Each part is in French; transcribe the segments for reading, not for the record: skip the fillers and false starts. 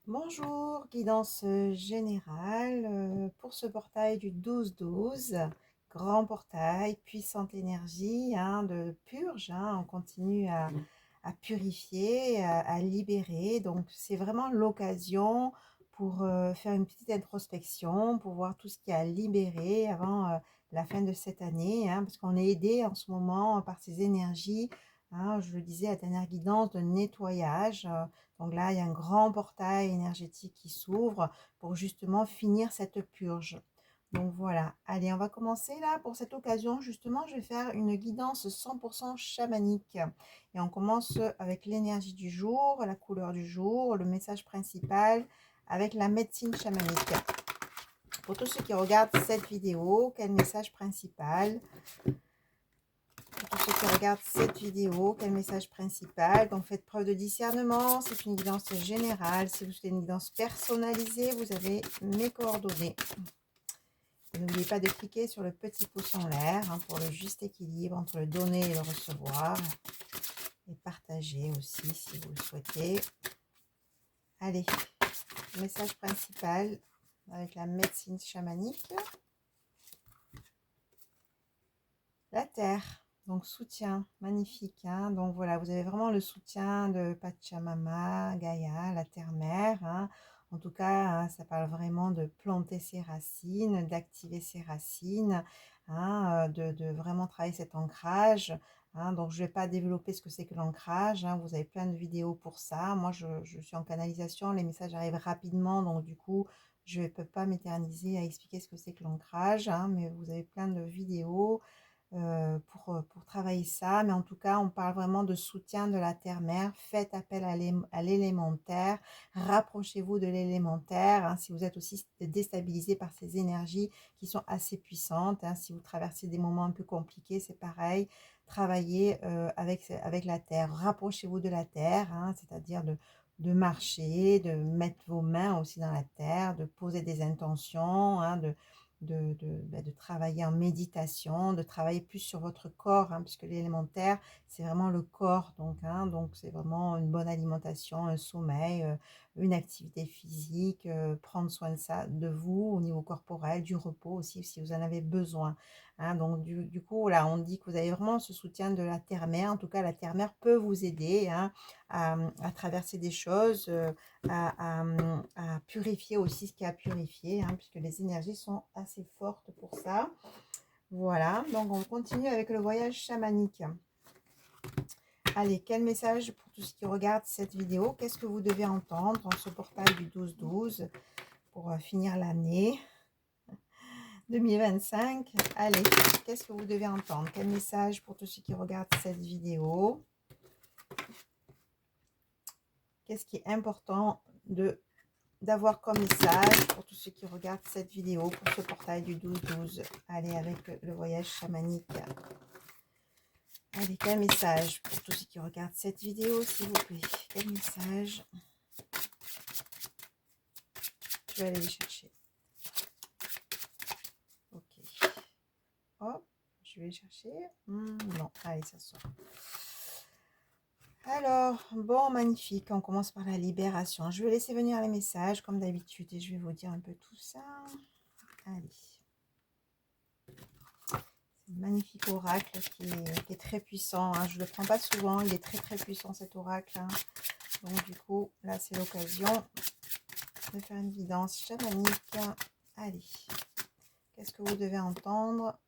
Bonjour, guidance générale pour ce portail du 12-12, grand portail, puissante énergie de purge, on continue à purifier, à libérer, donc c'est vraiment l'occasion pour faire une petite introspection, pour voir tout ce qu'il y a à libérer avant la fin de cette année, parce qu'on est aidé en ce moment par ces énergies, je le disais, la dernière guidance de nettoyage. Donc là, il y a un grand portail énergétique qui s'ouvre pour justement finir cette purge. Donc voilà, allez, on va commencer là. Pour cette occasion, justement, je vais faire une guidance 100% chamanique. Et on commence avec l'énergie du jour, la couleur du jour, le message principal avec la médecine chamanique. Pour tous ceux qui regardent cette vidéo, quel message principal? Pour ceux qui regardent cette vidéo, quel message principal? Donc faites preuve de discernement, c'est une guidance générale. Si vous souhaitez une guidance personnalisée, vous avez mes coordonnées. N'oubliez pas de cliquer sur le petit pouce en l'air pour le juste équilibre entre le donner et le recevoir. Et partager aussi si vous le souhaitez. Allez, message principal avec la médecine chamanique. La terre. Donc soutien, magnifique. Donc voilà, vous avez vraiment le soutien de Pachamama, Gaïa, la terre-mère. En tout cas, ça parle vraiment de planter ses racines, d'activer ses racines, de vraiment travailler cet ancrage. Donc je ne vais pas développer ce que c'est que l'ancrage. Vous avez plein de vidéos pour ça. Moi, je suis en canalisation, les messages arrivent rapidement, donc du coup, je ne peux pas m'éterniser à expliquer ce que c'est que l'ancrage. Mais vous avez plein de vidéos pour travailler ça. Mais en tout cas, on parle vraiment de soutien de la terre-mère. Faites appel à l'élémentaire. Rapprochez-vous de l'élémentaire. Si vous êtes aussi déstabilisé par ces énergies qui sont assez puissantes. Si vous traversez des moments un peu compliqués, c'est pareil. Travaillez avec la terre. Rapprochez-vous de la terre, c'est-à-dire de marcher, de mettre vos mains aussi dans la terre, de poser des intentions, de travailler en méditation, de travailler plus sur votre corps, puisque l'élémentaire, c'est vraiment le corps. Donc c'est vraiment une bonne alimentation, un sommeil, une activité physique, prendre soin de ça, de vous au niveau corporel, du repos aussi, si vous en avez besoin. Donc du coup, là, on dit que vous avez vraiment ce soutien de la terre-mère. En tout cas, la terre-mère peut vous aider à traverser des choses, à purifier aussi ce qu'il y a à purifier, puisque les énergies sont assez fortes pour ça. Voilà, donc on continue avec le voyage chamanique. Allez, quel message pour tous ceux qui regardent cette vidéo? Qu'est-ce que vous devez entendre dans ce portail du 12-12 pour finir l'année 2025? Allez, qu'est-ce que vous devez entendre? Quel message pour tous ceux qui regardent cette vidéo? Qu'est-ce qui est important d'avoir comme message pour tous ceux qui regardent cette vidéo pour ce portail du 12-12? Allez, avec le voyage chamanique. Allez, quel message pour tous ceux qui regardent cette vidéo, s'il vous plaît? Quel message? Je vais aller les chercher. Ok. Hop, je vais les chercher. Non, allez, ça sort. Alors, bon, magnifique. On commence par la libération. Je vais laisser venir les messages, comme d'habitude, et je vais vous dire un peu tout ça. Allez. Magnifique oracle qui est très puissant. Je ne le prends pas souvent. Il est très très puissant cet oracle. Donc du coup, là c'est l'occasion de faire une guidance chamanique. Allez, qu'est-ce que vous devez entendre?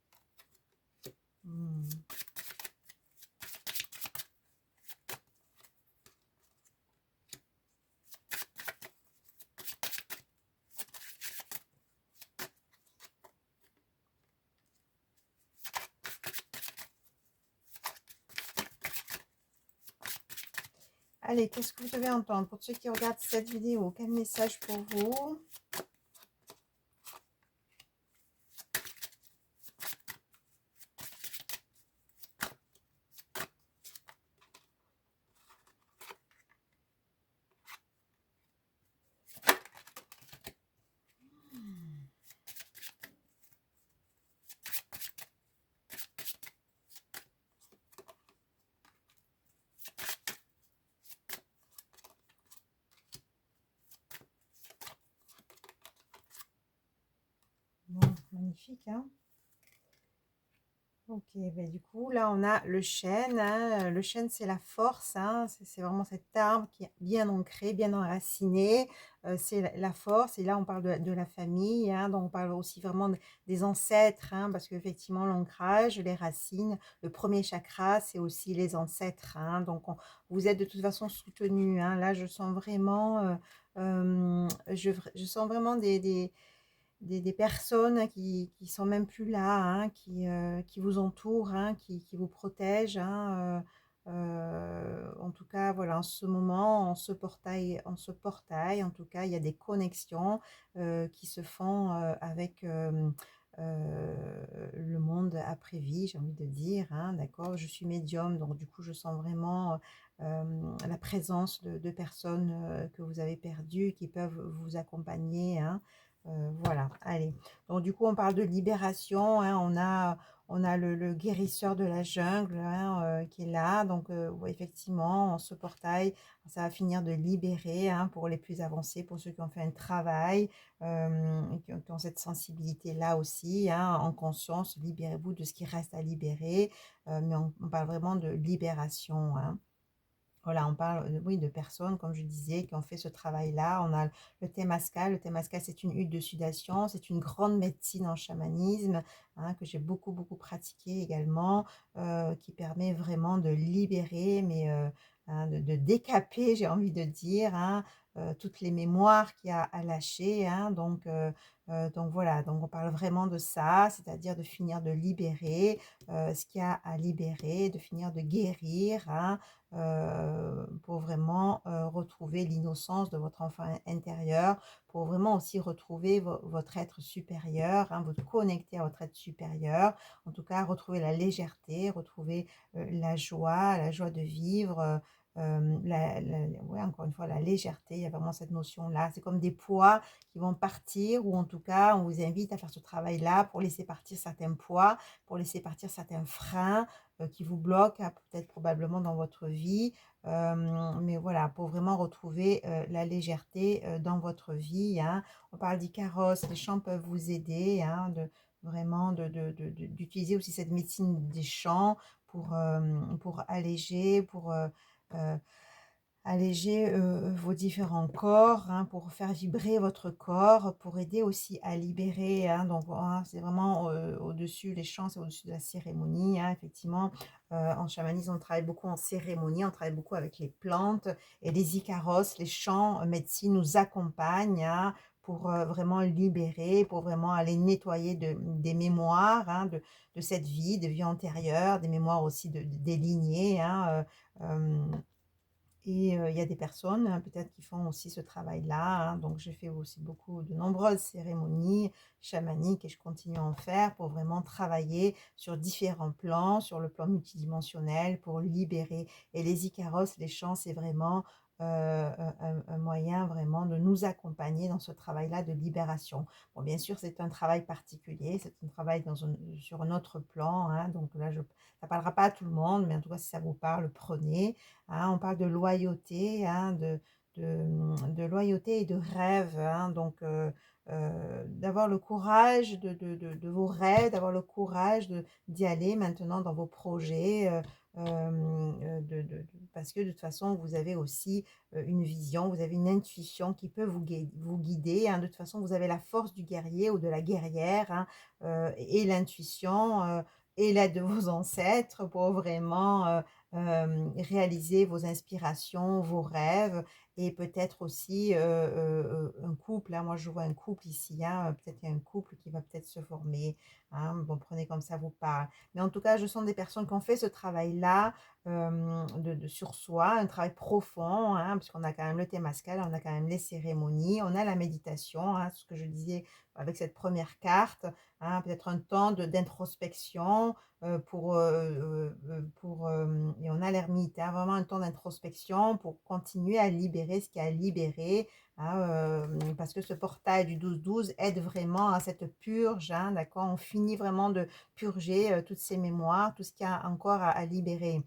Allez, qu'est-ce que vous devez entendre? Pour ceux qui regardent cette vidéo, quel message pour vous? magnifique, hein. Ok, ben du coup, là, on a le chêne, hein. Le chêne, c'est la force, hein. C'est vraiment cet arbre qui est bien ancré, bien enraciné. C'est la force. Et là, on parle de la famille, hein. Donc, on parle aussi vraiment des ancêtres, hein, parce qu'effectivement, l'ancrage, les racines, le premier chakra, c'est aussi les ancêtres, hein. Donc, vous êtes de toute façon soutenu, hein. Là, je sens vraiment, je sens vraiment des personnes qui sont même plus là, hein, qui vous entourent, hein, qui vous protègent, hein, en tout cas, voilà, en ce moment, en ce portail, en tout cas, il y a des connexions qui se font avec le monde après vie, j'ai envie de dire, hein, d'accord. Je suis médium, donc du coup, je sens vraiment la présence de personnes que vous avez perdues, qui peuvent vous accompagner, hein. Voilà, allez. Donc du coup, on parle de libération, hein. On a le guérisseur de la jungle, hein, qui est là. Donc ouais, effectivement, ce portail, ça va finir de libérer, hein, pour les plus avancés, pour ceux qui ont fait un travail, et qui ont cette sensibilité-là aussi, hein, en conscience. Libérez-vous de ce qui reste à libérer. Mais on parle vraiment de libération, hein. Voilà, on parle, oui, de personnes, comme je disais, qui ont fait ce travail-là. On a le Temazcal. Le Temazcal, c'est une huile de sudation. C'est une grande médecine en chamanisme, hein, que j'ai beaucoup, beaucoup pratiqué également, qui permet vraiment de libérer, mais hein, de décaper, j'ai envie de dire, hein, toutes les mémoires qu'il y a à lâcher, hein. Donc voilà, donc on parle vraiment de ça, c'est-à-dire de finir de libérer ce qu'il y a à libérer, de finir de guérir, hein, pour vraiment retrouver l'innocence de votre enfant intérieur, pour vraiment aussi retrouver votre être supérieur, hein, vous connecter à votre être supérieur, en tout cas retrouver la légèreté, retrouver la joie de vivre, ouais, encore une fois, la légèreté. Il y a vraiment cette notion-là. C'est comme des poids qui vont partir, ou en tout cas, on vous invite à faire ce travail-là pour laisser partir certains poids, pour laisser partir certains freins qui vous bloquent, hein, peut-être probablement dans votre vie. Mais voilà, pour vraiment retrouver la légèreté dans votre vie, hein. On parle d'Icaros, les champs peuvent vous aider, hein, vraiment d'utiliser aussi cette médecine des champs pour alléger, euh, alléger vos différents corps, hein, pour faire vibrer votre corps, pour aider aussi à libérer, hein. Donc voilà, c'est vraiment au-dessus, les chants, c'est au-dessus de la cérémonie, hein, effectivement. En chamanisme, on travaille beaucoup en cérémonie, on travaille beaucoup avec les plantes, et les Icaros, les chants médecine nous accompagnent, hein, pour vraiment libérer, pour vraiment aller nettoyer des mémoires, hein, de cette vie, de vie antérieure, des mémoires aussi des lignées, hein. Et il y a des personnes, hein, peut-être qui font aussi ce travail-là, hein. Donc j'ai fait aussi de nombreuses cérémonies chamaniques, et je continue à en faire pour vraiment travailler sur différents plans, sur le plan multidimensionnel, pour libérer. Et les Icaros, les chants, c'est vraiment un moyen vraiment de nous accompagner dans ce travail-là de libération. Bon, bien sûr, c'est un travail particulier, c'est un travail sur un autre plan, hein. Donc là, ça ne parlera pas à tout le monde, mais en tout cas, si ça vous parle, prenez. Hein. On parle de loyauté, hein, de loyauté et de rêve, hein. Donc, d'avoir le courage de vos rêves, d'avoir le courage d'y aller maintenant dans vos projets, parce que de toute façon, vous avez aussi une vision, vous avez une intuition qui peut vous guider, hein. De toute façon, vous avez la force du guerrier ou de la guerrière, hein, et l'intuition, et l'aide de vos ancêtres pour vraiment réaliser vos inspirations, vos rêves, et peut-être aussi un couple, hein. Moi, je vois un couple ici, hein, peut-être qu'il y a un couple qui va peut-être se former, hein. Bon, prenez comme ça vous parle. Mais en tout cas, je sens des personnes qui ont fait ce travail-là sur soi, un travail profond, hein, puisqu'on a quand même le Temazcal, on a quand même les cérémonies, on a la méditation, hein, ce que je disais avec cette première carte, hein, peut-être un temps d'introspection, et on a l'ermite, hein, vraiment un temps d'introspection pour continuer à libérer ce qu'il y a à libérer, hein, parce que ce portail du 12-12 aide vraiment à cette purge, hein, d'accord. On finit vraiment de purger toutes ces mémoires, tout ce qu'il y a encore à libérer.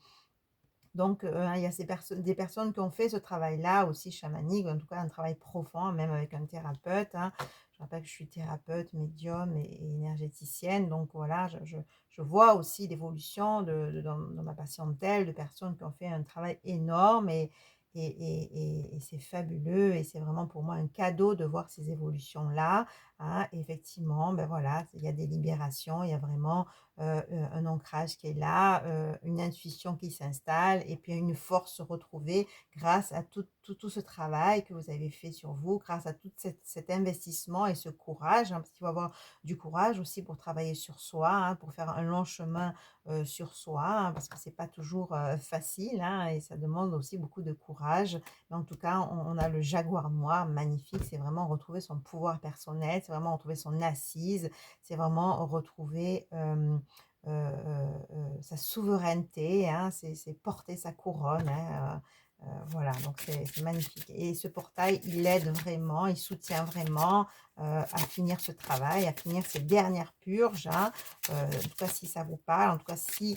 Donc, il y a des personnes qui ont fait ce travail-là aussi chamanique, en tout cas un travail profond, même avec un thérapeute, hein. Je rappelle que je suis thérapeute, médium et énergéticienne, donc voilà, je vois aussi l'évolution dans ma patientèle, de personnes qui ont fait un travail énorme et c'est fabuleux et c'est vraiment pour moi un cadeau de voir ces évolutions-là, hein. Effectivement, ben voilà, il y a des libérations, il y a vraiment un ancrage qui est là, une intuition qui s'installe et puis une force retrouvée grâce à tout ce travail que vous avez fait sur vous, grâce à tout cet investissement et ce courage, hein, parce qu'il faut avoir du courage aussi pour travailler sur soi, hein, pour faire un long chemin sur soi, hein, parce que c'est pas toujours facile, hein, et ça demande aussi beaucoup de courage. Mais en tout cas, on a le jaguar noir, magnifique, c'est vraiment retrouver son pouvoir personnel, c'est vraiment retrouver son assise, c'est vraiment retrouver sa souveraineté, hein, c'est porter sa couronne, hein, voilà, donc c'est magnifique. Et ce portail, il aide vraiment, il soutient vraiment à finir ce travail, à finir ces dernières purges, hein. En tout cas, si ça vous parle, en tout cas, si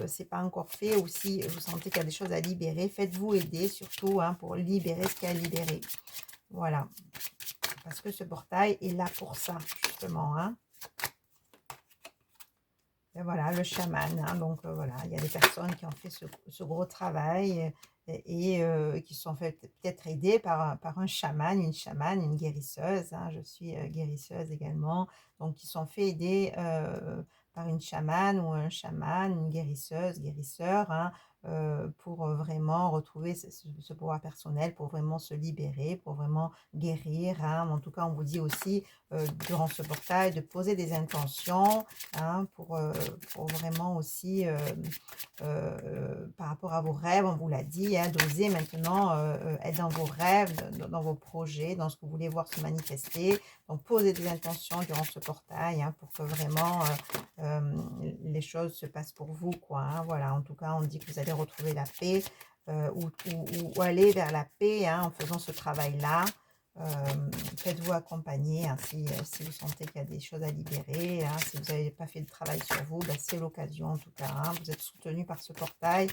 c'est pas encore fait ou si vous sentez qu'il y a des choses à libérer, faites-vous aider surtout, hein, pour libérer ce qu'il y a à libérer. Voilà, parce que ce portail est là pour ça, justement, hein. Et voilà, le chaman, hein, donc voilà, il y a des personnes qui ont fait ce gros travail et qui se sont fait peut-être aider par un chaman, une chamane, une guérisseuse, hein. Je suis guérisseuse également, donc qui sont fait aider par une chamane ou un chaman, une guérisseuse, guérisseur, hein, pour vraiment retrouver ce pouvoir personnel, pour vraiment se libérer, pour vraiment guérir, hein. En tout cas, on vous dit aussi durant ce portail de poser des intentions, hein, pour vraiment aussi, par rapport à vos rêves, on vous l'a dit, hein, d'oser maintenant être dans vos rêves, dans vos projets, dans ce que vous voulez voir se manifester. Donc, posez des intentions durant ce portail, hein, pour que vraiment les choses se passent pour vous, quoi, hein. Voilà, en tout cas, on dit que vous allez retrouver la paix ou aller vers la paix, hein, en faisant ce travail-là. Faites-vous accompagner, hein, si vous sentez qu'il y a des choses à libérer, hein, si vous n'avez pas fait de travail sur vous, ben, c'est l'occasion en tout cas, hein. Vous êtes soutenu par ce portail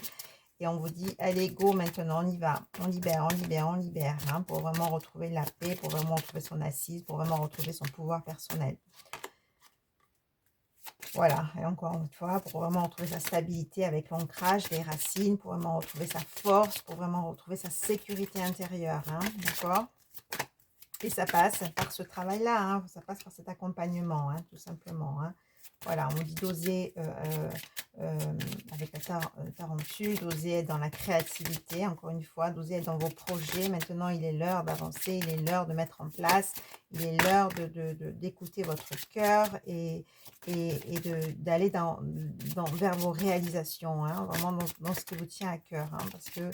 et on vous dit, allez, go, maintenant, on y va. On libère, on libère, on libère, hein, pour vraiment retrouver la paix, pour vraiment retrouver son assise, pour vraiment retrouver son pouvoir personnel. Voilà, et encore une fois, pour vraiment retrouver sa stabilité avec l'ancrage, les racines, pour vraiment retrouver sa force, pour vraiment retrouver sa sécurité intérieure, hein, d'accord? Et ça passe par ce travail-là, hein, ça passe par cet accompagnement, hein, tout simplement, hein. Voilà, on dit d'oser, avec la tarentue, d'oser être dans la créativité, encore une fois, d'oser être dans vos projets. Maintenant, il est l'heure d'avancer, il est l'heure de mettre en place, il est l'heure d'écouter votre cœur et d'aller vers vos réalisations, hein, vraiment dans ce qui vous tient à cœur, hein, parce que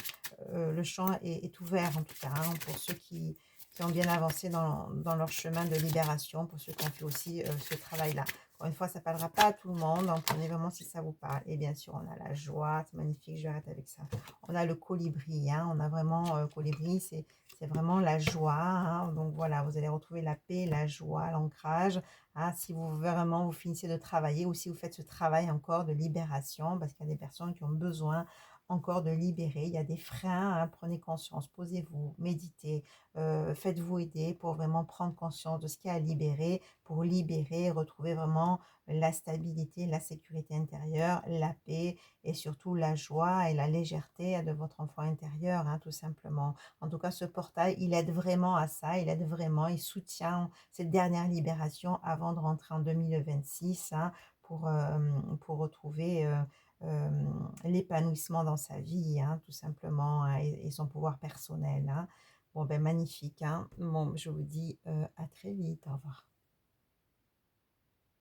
le champ est ouvert, en tout cas, hein, pour ceux qui ont bien avancé dans leur chemin de libération, pour ceux qui ont fait aussi ce travail-là. Encore une fois, ça ne parlera pas à tout le monde, donc prenez vraiment si ça vous parle. Et bien sûr, on a la joie, c'est magnifique, je vais arrêter avec ça. On a le colibri, hein, on a vraiment, colibri, c'est vraiment la joie, hein. Donc voilà, vous allez retrouver la paix, la joie, l'ancrage, hein, si vous vraiment vous finissez de travailler ou si vous faites ce travail encore de libération, parce qu'il y a des personnes qui ont besoin encore de libérer. Il y a des freins, hein, prenez conscience, posez-vous, méditez, faites-vous aider pour vraiment prendre conscience de ce qu'il y a à libérer, pour libérer, retrouver vraiment la stabilité, la sécurité intérieure, la paix et surtout la joie et la légèreté de votre enfant intérieur, hein, tout simplement. En tout cas, ce portail, il aide vraiment à ça, il aide vraiment, il soutient cette dernière libération avant de rentrer en 2026, hein, pour retrouver l'épanouissement dans sa vie, hein, tout simplement, hein, et son pouvoir personnel, hein. Bon, ben magnifique, hein. Bon, je vous dis à très vite. Au revoir.